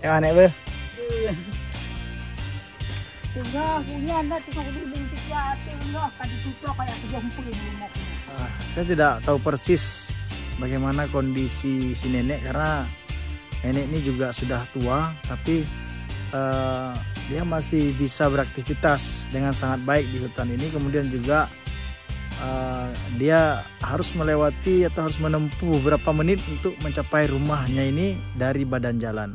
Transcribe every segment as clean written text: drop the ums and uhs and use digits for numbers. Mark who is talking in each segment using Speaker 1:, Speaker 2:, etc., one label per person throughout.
Speaker 1: Yang aneh be. Saya tidak tahu persis bagaimana kondisi si nenek karena nenek ini juga sudah tua, tapi dia masih bisa beraktivitas dengan sangat baik di hutan ini. Kemudian juga dia harus melewati atau harus menempuh beberapa menit untuk mencapai rumahnya ini dari badan jalan.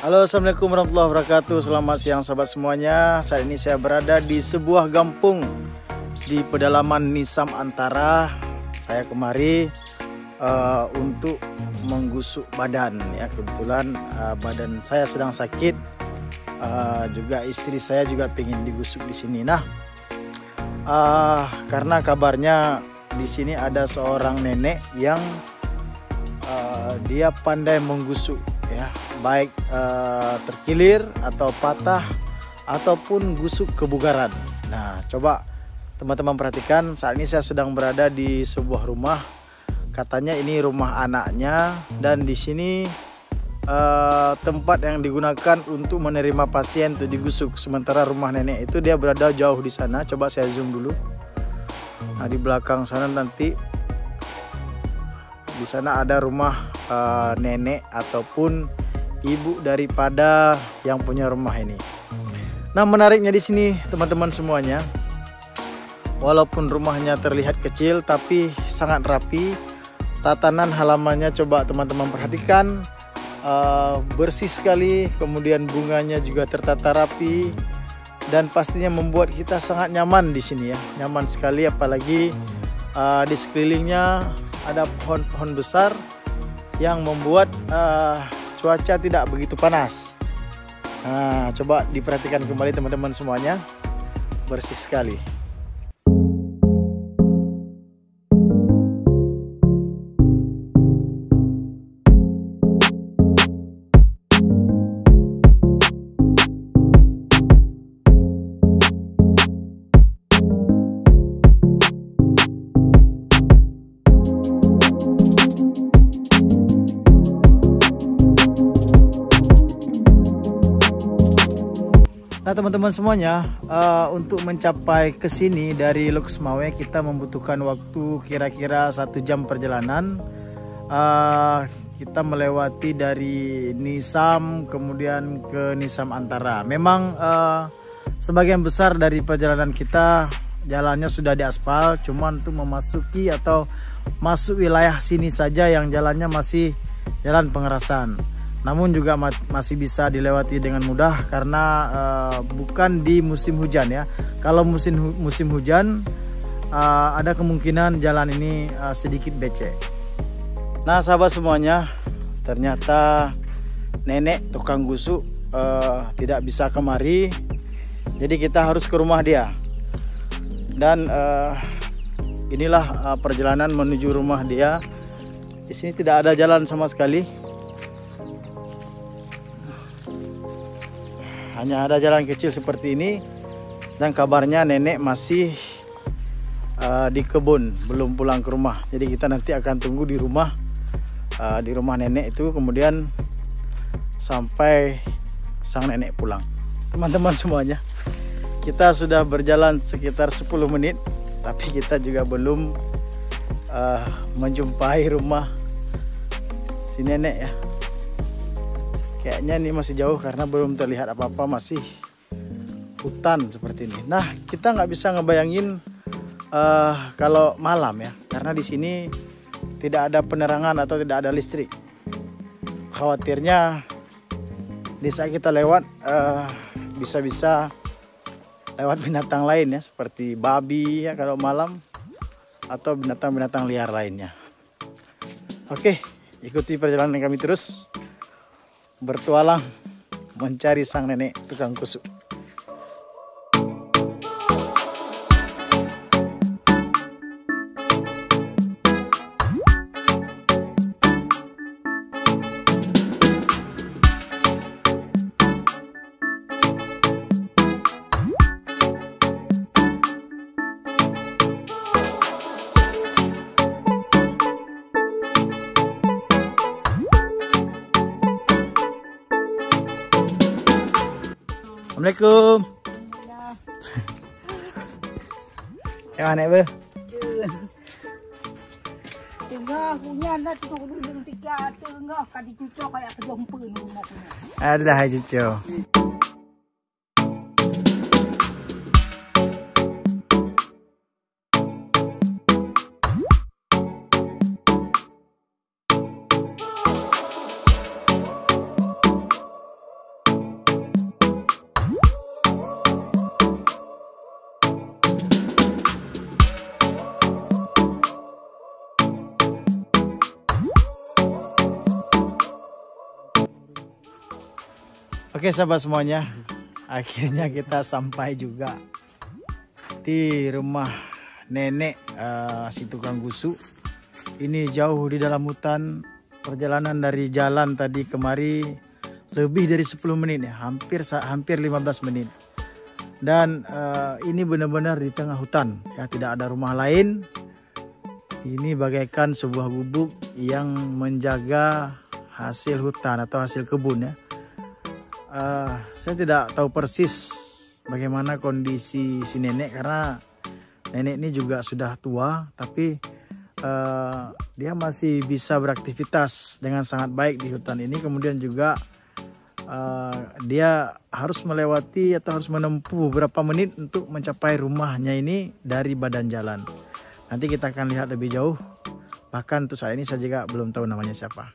Speaker 1: Halo, assalamualaikum warahmatullahi wabarakatuh. Selamat siang sahabat semuanya. Saat ini saya berada di sebuah kampung di pedalaman Nisam Antara. Saya kemari untuk menggusuk badan ya. Kebetulan badan saya sedang sakit. Juga istri saya juga pengen digusuk di sini. Nah, karena kabarnya di sini ada seorang nenek yang dia pandai menggusuk ya, baik terkilir atau patah ataupun gusuk kebugaran. Nah, coba teman-teman perhatikan, saat ini saya sedang berada di sebuah rumah. Katanya ini rumah anaknya, dan di sini tempat yang digunakan untuk menerima pasien untuk digusuk. Sementara rumah nenek itu dia berada jauh di sana. Coba saya zoom dulu. Nah, di belakang sana nanti di sana ada rumah nenek ataupun ibu daripada yang punya rumah ini. Nah, menariknya di sini teman-teman semuanya, walaupun rumahnya terlihat kecil tapi sangat rapi. Tatanan halamannya coba teman-teman perhatikan, bersih sekali. Kemudian bunganya juga tertata rapi dan pastinya membuat kita sangat nyaman di sini ya. Nyaman sekali, apalagi di sekelilingnya ada pohon-pohon besar yang membuat cuaca tidak begitu panas. Nah, coba diperhatikan kembali teman-teman semuanya, bersih sekali. Nah, teman-teman semuanya, untuk mencapai ke sini dari Loksmawe kita membutuhkan waktu kira-kira 1 jam perjalanan. Kita melewati dari Nisam kemudian ke Nisam Antara. Memang sebagian besar dari perjalanan kita jalannya sudah diaspal, cuman untuk memasuki atau masuk wilayah sini saja yang jalannya masih jalan pengerasan. Namun juga masih bisa dilewati dengan mudah karena bukan di musim hujan ya. Kalau musim hujan ada kemungkinan jalan ini sedikit becek. Nah, sahabat semuanya, ternyata nenek tukang gusuk tidak bisa kemari. Jadi kita harus ke rumah dia. Dan inilah perjalanan menuju rumah dia. Di sini tidak ada jalan sama sekali. Hanya ada jalan kecil seperti ini, dan kabarnya nenek masih di kebun, belum pulang ke rumah. Jadi kita nanti akan tunggu di rumah nenek itu, kemudian sampai sang nenek pulang. Teman-teman semuanya, kita sudah berjalan sekitar 10 menit tapi kita juga belum menjumpai rumah si nenek ya. Kayaknya ini masih jauh karena belum terlihat apa-apa, masih hutan seperti ini. Nah, kita nggak bisa ngebayangin kalau malam ya, karena di sini tidak ada penerangan atau tidak ada listrik. Khawatirnya di saat kita lewat bisa-bisa lewat binatang lain ya, seperti babi ya kalau malam, atau binatang-binatang liar lainnya. Oke, ikuti perjalanan kami terus bertualang mencari sang nenek tukang kusuk. Assalamualaikum. Yang mana be?
Speaker 2: Tengah punya nak tunggu dulu tiga tengah kadi cucok kayak kejompo ni rumah punya.
Speaker 1: Alah hai cucu. Oke sahabat semuanya, akhirnya kita sampai juga di rumah nenek si tukang kusuk. Ini jauh di dalam hutan, perjalanan dari jalan tadi kemari lebih dari 10 menit ya, hampir 15 menit. Dan ini benar-benar di tengah hutan ya, tidak ada rumah lain. Ini bagaikan sebuah gubuk yang menjaga hasil hutan atau hasil kebun ya. Saya tidak tahu persis bagaimana kondisi si nenek, karena nenek ini juga sudah tua, tapi dia masih bisa beraktivitas dengan sangat baik di hutan ini. Kemudian juga dia harus melewati atau harus menempuh beberapa menit untuk mencapai rumahnya ini dari badan jalan. Nanti kita akan lihat lebih jauh, bahkan untuk saya ini saya juga belum tahu namanya siapa.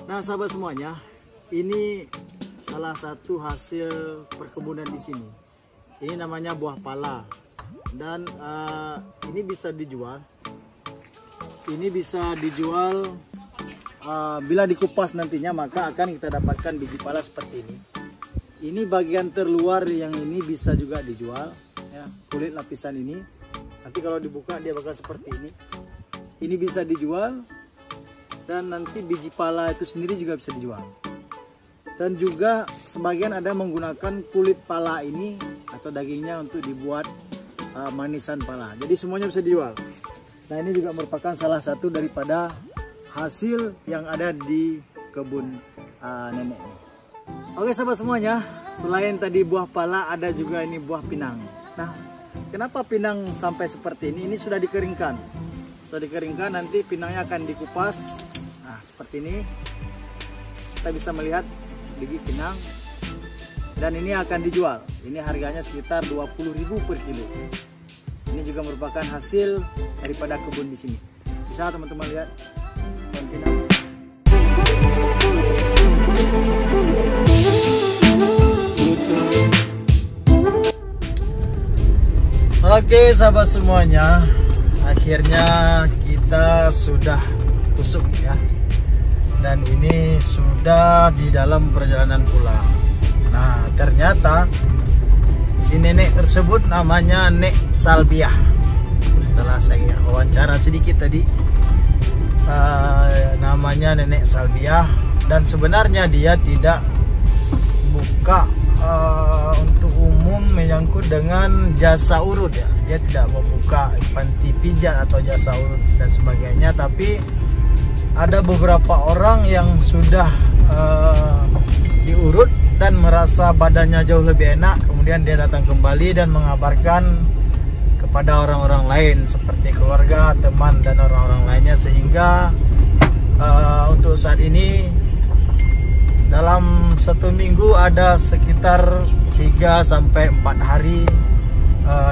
Speaker 1: Nah sahabat semuanya, ini salah satu hasil perkebunan di sini. Ini namanya buah pala, dan ini bisa dijual. Ini bisa dijual bila dikupas nantinya, maka akan kita dapatkan biji pala seperti ini. Ini bagian terluar yang ini bisa juga dijual, ya, kulit lapisan ini. Nanti kalau dibuka dia bakal seperti ini. Ini bisa dijual, dan nanti biji pala itu sendiri juga bisa dijual. Dan juga sebagian ada menggunakan kulit pala ini atau dagingnya untuk dibuat manisan pala. Jadi semuanya bisa dijual. Nah ini juga merupakan salah satu daripada hasil yang ada di kebun nenek ini. Oke sahabat semuanya, selain tadi buah pala ada juga ini buah pinang. Nah kenapa pinang sampai seperti ini? Ini sudah dikeringkan. Sudah dikeringkan, nanti pinangnya akan dikupas. Nah seperti ini kita bisa melihat biji pinang, dan ini akan dijual. Ini harganya sekitar 20.000 per kilo. Ini juga merupakan hasil daripada kebun di sini. Bisa teman-teman lihat pohon pinang. Oke sahabat semuanya, akhirnya kita sudah kusuk ya. Dan ini sudah di dalam perjalanan pulang. Nah ternyata si nenek tersebut namanya Nek Salbiah. Setelah saya wawancara sedikit tadi, namanya Nenek Salbiah. Dan sebenarnya dia tidak buka untuk umum menyangkut dengan jasa urut ya. Dia tidak membuka panti pijat atau jasa urut dan sebagainya. Tapi ada beberapa orang yang sudah diurut dan merasa badannya jauh lebih enak, kemudian dia datang kembali dan mengabarkan kepada orang-orang lain seperti keluarga, teman dan orang-orang lainnya, sehingga untuk saat ini dalam 1 minggu ada sekitar 3 sampai 4 hari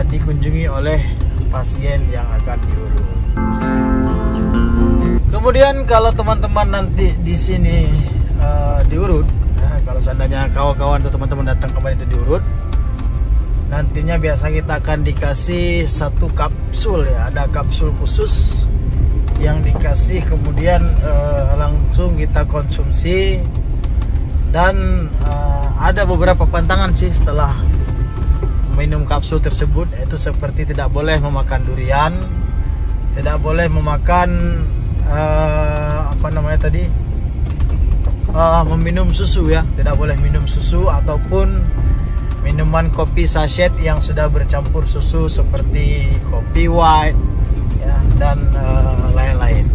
Speaker 1: dikunjungi oleh pasien yang akan diurut. Kemudian kalau teman-teman nanti di sini diurut, kalau seandainya kawan-kawan atau teman-teman datang kembali untuk diurut, nantinya biasa kita akan dikasih 1 kapsul ya, ada kapsul khusus yang dikasih, kemudian langsung kita konsumsi. Dan ada beberapa pantangan sih setelah minum kapsul tersebut, yaitu seperti tidak boleh memakan durian, tidak boleh memakan meminum susu ya, tidak boleh minum susu ataupun minuman kopi sachet yang sudah bercampur susu seperti kopi white ya, dan lain-lain.